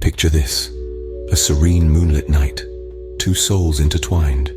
Picture this: a serene moonlit night, two souls intertwined,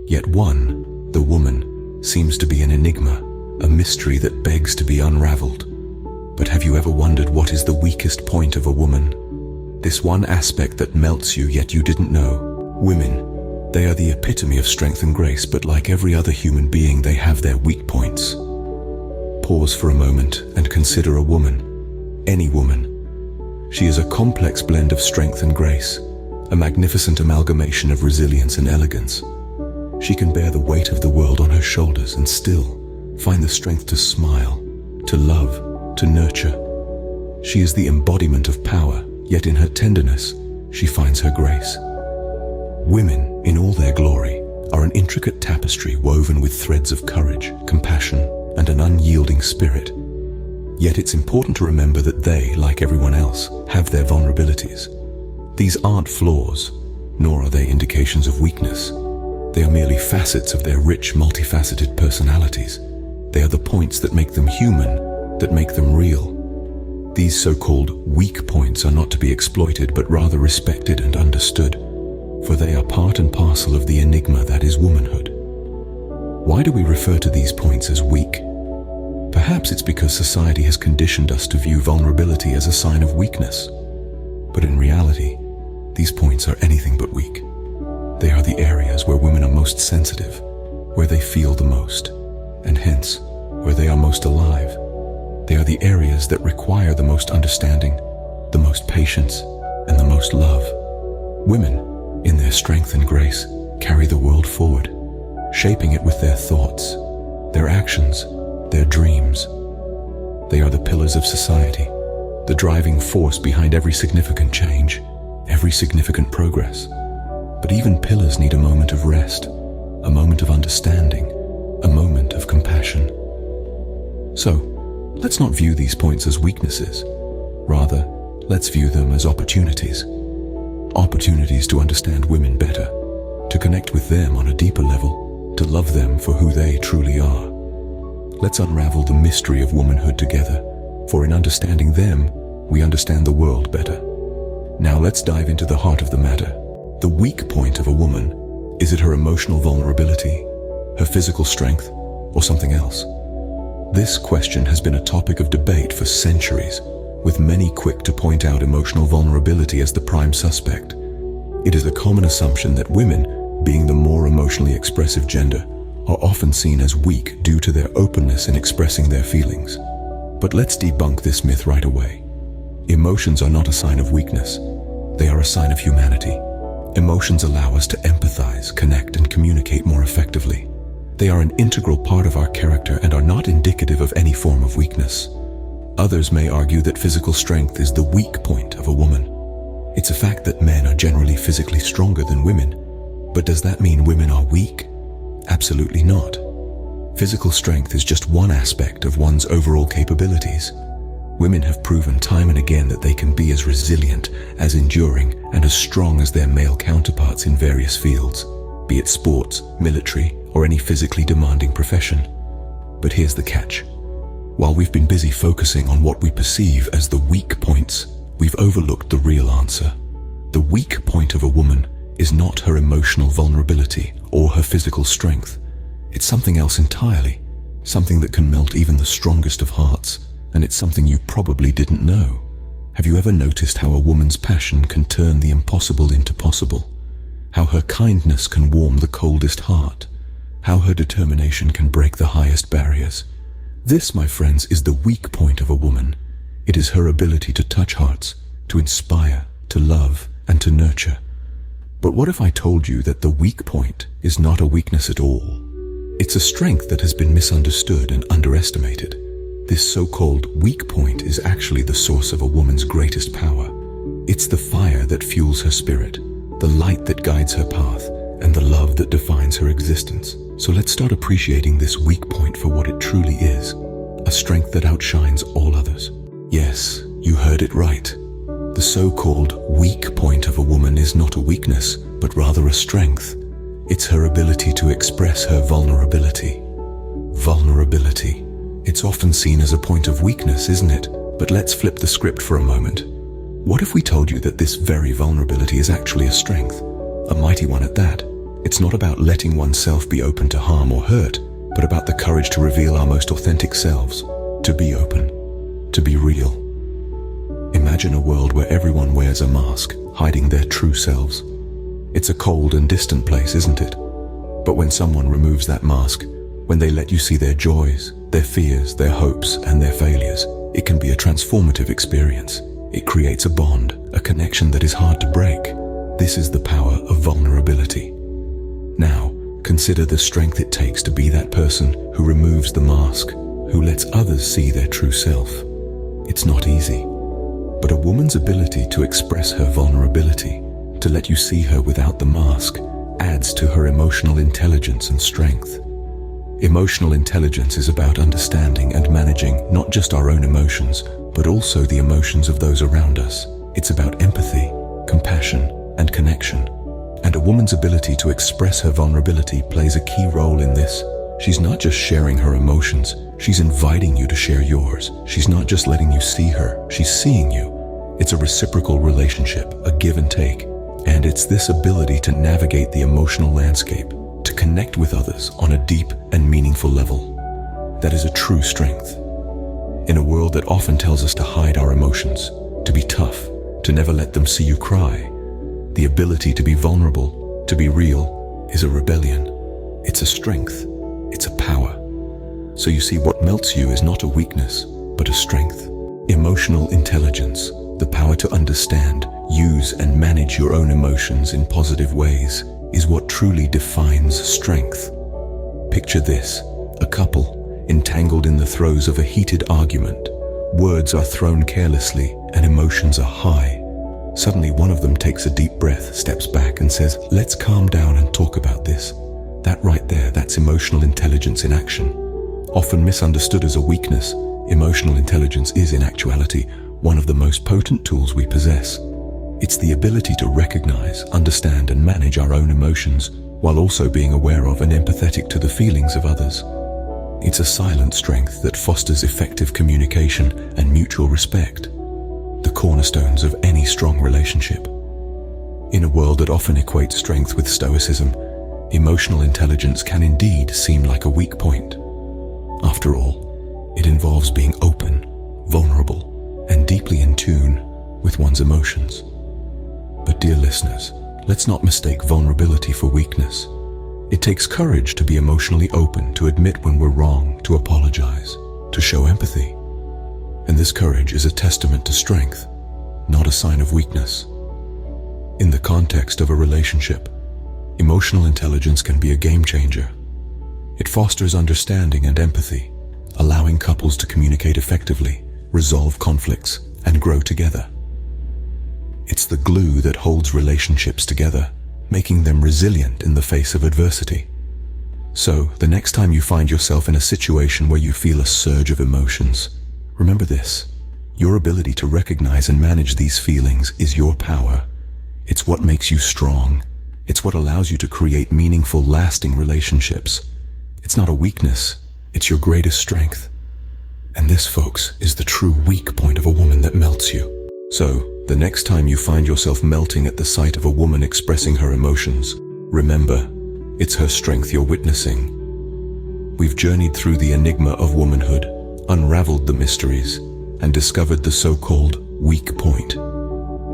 yet one, the woman, seems to be an enigma, a mystery that begs to be unraveled. But have you ever wondered what is the weakest point of a woman? This one aspect that melts you yet you didn't know. Women, they are the epitome of strength and grace, but like every other human being, they have their weak points. Pause for a moment and consider a woman. Any woman. She is a complex blend of strength and grace, a magnificent amalgamation of resilience and elegance. She can bear the weight of the world on her shoulders and still find the strength to smile, to love, to nurture. She is the embodiment of power, yet in her tenderness, she finds her grace. Women, in all their glory, are an intricate tapestry woven with threads of courage, compassion, and an unyielding spirit. Yet it's important to remember that they, like everyone else, have their vulnerabilities. These aren't flaws, nor are they indications of weakness. They are merely facets of their rich, multifaceted personalities. They are the points that make them human, that make them real. These so-called weak points are not to be exploited, but rather respected and understood, for they are part and parcel of the enigma that is womanhood. Why do we refer to these points as weak? Perhaps it's because society has conditioned us to view vulnerability as a sign of weakness. But in reality, these points are anything but weak. They are the areas where women are most sensitive, where they feel the most, and hence, where they are most alive. They are the areas that require the most understanding, the most patience, and the most love. Women, in their strength and grace, carry the world forward, shaping it with their thoughts, their actions, their dreams. They are the pillars of society, the driving force behind every significant change, every significant progress. But even pillars need a moment of rest, a moment of understanding, a moment of compassion. So, let's not view these points as weaknesses. Rather, let's view them as opportunities. Opportunities to understand women better, to connect with them on a deeper level, to love them for who they truly are. Let's unravel the mystery of womanhood together, for in understanding them, we understand the world better. Now let's dive into the heart of the matter. The weak point of a woman, is it her emotional vulnerability, her physical strength, or something else? This question has been a topic of debate for centuries, with many quick to point out emotional vulnerability as the prime suspect. It is a common assumption that women, being the more emotionally expressive gender, are often seen as weak due to their openness in expressing their feelings. But let's debunk this myth right away. Emotions are not a sign of weakness. They are a sign of humanity. Emotions allow us to empathize, connect, and communicate more effectively. They are an integral part of our character and are not indicative of any form of weakness. Others may argue that physical strength is the weak point of a woman. It's a fact that men are generally physically stronger than women. But does that mean women are weak? Absolutely not. Physical strength is just one aspect of one's overall capabilities. Women have proven time and again that they can be as resilient, as enduring, and as strong as their male counterparts in various fields, be it sports, military, or any physically demanding profession. But here's the catch. While we've been busy focusing on what we perceive as the weak points, we've overlooked the real answer. The weak point of a woman is not her emotional vulnerability or her physical strength. It's something else entirely, something that can melt even the strongest of hearts, and it's something you probably didn't know. Have you ever noticed how a woman's passion can turn the impossible into possible? How her kindness can warm the coldest heart? How her determination can break the highest barriers? This, my friends, is the weak point of a woman. It is her ability to touch hearts, to inspire, to love, and to nurture. But what if I told you that the weak point is not a weakness at all? It's a strength that has been misunderstood and underestimated. This so-called weak point is actually the source of a woman's greatest power. It's the fire that fuels her spirit, the light that guides her path, and the love that defines her existence. So let's start appreciating this weak point for what it truly is, a strength that outshines all others. Yes, you heard it right. The so-called weak point of a woman is not a weakness, but rather a strength. It's her ability to express her vulnerability. Vulnerability. It's often seen as a point of weakness, isn't it? But let's flip the script for a moment. What if we told you that this very vulnerability is actually a strength, a mighty one at that? It's not about letting oneself be open to harm or hurt, but about the courage to reveal our most authentic selves, to be open, to be real. Imagine a world where everyone wears a mask, hiding their true selves. It's a cold and distant place, isn't it? But when someone removes that mask, when they let you see their joys, their fears, their hopes, and their failures, it can be a transformative experience. It creates a bond, a connection that is hard to break. This is the power of vulnerability. Now, consider the strength it takes to be that person who removes the mask, who lets others see their true self. It's not easy, but a woman's ability to express her vulnerability, to let you see her without the mask, adds to her emotional intelligence and strength. Emotional intelligence is about understanding and managing not just our own emotions, but also the emotions of those around us. It's about empathy, compassion, and connection. And a woman's ability to express her vulnerability plays a key role in this. She's not just sharing her emotions, she's inviting you to share yours. She's not just letting you see her, she's seeing you. It's a reciprocal relationship, a give and take. And it's this ability to navigate the emotional landscape, to connect with others on a deep and meaningful level, that is a true strength. In a world that often tells us to hide our emotions, to be tough, to never let them see you cry, the ability to be vulnerable, to be real, is a rebellion. It's a strength. It's a power. So you see, what melts you is not a weakness, but a strength. Emotional intelligence, the power to understand, use, and manage your own emotions in positive ways, is what truly defines strength. Picture this: a couple entangled in the throes of a heated argument. Words are thrown carelessly and emotions are high. Suddenly, one of them takes a deep breath, steps back, and says, "Let's calm down and talk about this." That right there, that's emotional intelligence in action. Often misunderstood as a weakness, emotional intelligence is in actuality one of the most potent tools we possess. It's the ability to recognize, understand, and manage our own emotions while also being aware of and empathetic to the feelings of others. It's a silent strength that fosters effective communication and mutual respect, the cornerstones of any strong relationship. In a world that often equates strength with stoicism, emotional intelligence can indeed seem like a weak point. After all, it involves being open, vulnerable, and deeply in tune with one's emotions. But dear listeners, let's not mistake vulnerability for weakness. It takes courage to be emotionally open, to admit when we're wrong, to apologize, to show empathy. And this courage is a testament to strength, not a sign of weakness. In the context of a relationship, emotional intelligence can be a game changer. It fosters understanding and empathy, allowing couples to communicate effectively, resolve conflicts, and grow together. It's the glue that holds relationships together, making them resilient in the face of adversity. So, the next time you find yourself in a situation where you feel a surge of emotions, remember this: your ability to recognize and manage these feelings is your power. It's what makes you strong. It's what allows you to create meaningful, lasting relationships. It's not a weakness, it's your greatest strength. And this, folks, is the true weak point of a woman that melts you. So, the next time you find yourself melting at the sight of a woman expressing her emotions, remember, it's her strength you're witnessing. We've journeyed through the enigma of womanhood, unraveled the mysteries, and discovered the so-called weak point.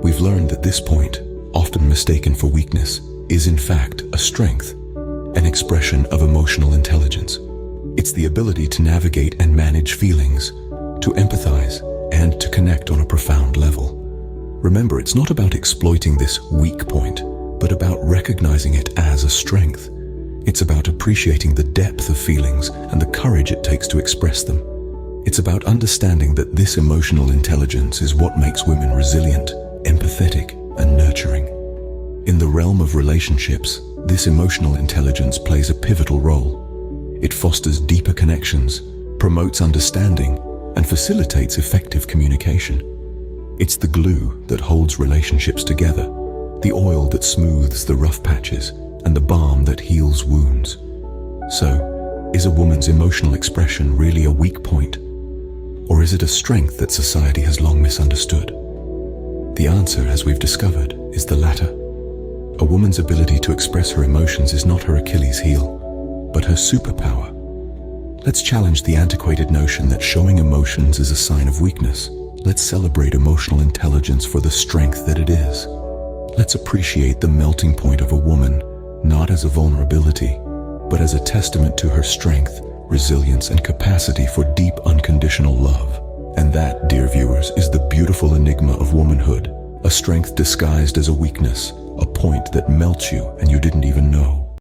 We've learned that this point, often mistaken for weakness, is in fact a strength, an expression of emotional intelligence. It's the ability to navigate and manage feelings, to empathize, and to connect on a profound level. Remember, it's not about exploiting this weak point, but about recognizing it as a strength. It's about appreciating the depth of feelings and the courage it takes to express them. It's about understanding that this emotional intelligence is what makes women resilient, empathetic, and nurturing. In the realm of relationships, this emotional intelligence plays a pivotal role. It fosters deeper connections, promotes understanding, and facilitates effective communication. It's the glue that holds relationships together, the oil that smooths the rough patches, and the balm that heals wounds. So, is a woman's emotional expression really a weak point? Or is it a strength that society has long misunderstood? The answer, as we've discovered, is the latter. A woman's ability to express her emotions is not her Achilles heel, but her superpower. Let's challenge the antiquated notion that showing emotions is a sign of weakness. Let's celebrate emotional intelligence for the strength that it is. Let's appreciate the melting point of a woman, not as a vulnerability, but as a testament to her strength, resilience, and capacity for deep, unconditional love. And that, dear viewers, is the beautiful enigma of womanhood, a strength disguised as a weakness, a point that melts you and you didn't even know.